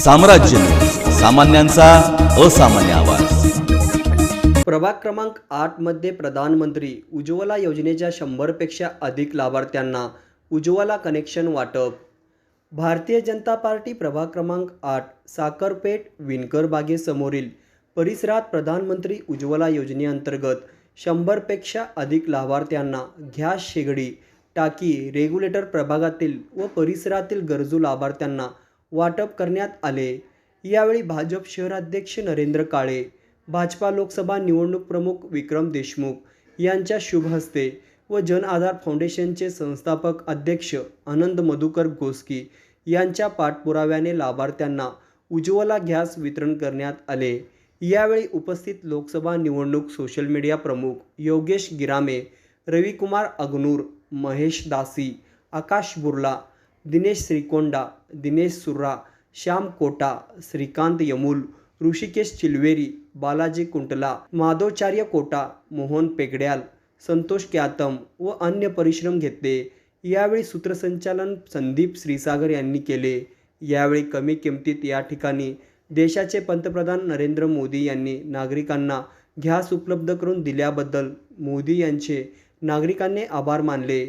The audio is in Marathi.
साम्राज्य सामान्यांचा असामान्य आवाज। प्रभाग क्रमांक 8 मध्ये प्रधानमंत्री उज्ज्वला योजनेच्या 100 पेक्षा अधिक लाभार्थ्यांना उज्ज्वला कनेक्शन वाटप। भारतीय जनता पार्टी प्रभाग क्रमांक 8 साखरपेठ विणकर बागेसमोरील परिसरात प्रधानमंत्री उज्ज्वला योजनेअंतर्गत 100 पेक्षा अधिक लाभार्थ्यांना गॅस शेगडी टाकी रेग्युलेटर प्रभागातील व परिसरातील गरजू लाभार्थ्यांना वाटप करण्यात आले। यावेळी भाजप शहराध्यक्ष नरेंद्र काळे, भाजपा लोकसभा निवडणूक प्रमुख विक्रम देशमुख यांच्या शुभ हस्ते व जन आधार फाउंडेशनचे संस्थापक अध्यक्ष आनंद मधुकर गोस्की यांच्या पाठपुराव्याने लाभार्थ्यांना उज्ज्वला गॅस वितरण करण्यात आले। यावेळी उपस्थित लोकसभा निवडणूक सोशल मीडिया प्रमुख योगेश गिरामे, रविकुमार अग्नूर, महेश दासी, आकाश बुर्ला, दिनेश श्रीकोंडा, दिनेश सुर्रा, श्याम कोटा, श्रीकांत यमूल, ऋषिकेश चिलवेरी, बालाजी कुंटला, माधवचार्य कोटा, मोहन पेगड्याल, संतोष क्यातम व अन्य परिश्रम घेतले। यावेळी सूत्रसंचालन संदीप श्रीसागर यांनी केले। यावेळी कमी किमतीत या ठिकाणी देशाचे पंतप्रधान नरेंद्र मोदी यांनी नागरिकांना गॅस उपलब्ध करून दिल्याबद्दल मोदी यांचे नागरिकांनी आभार मानले।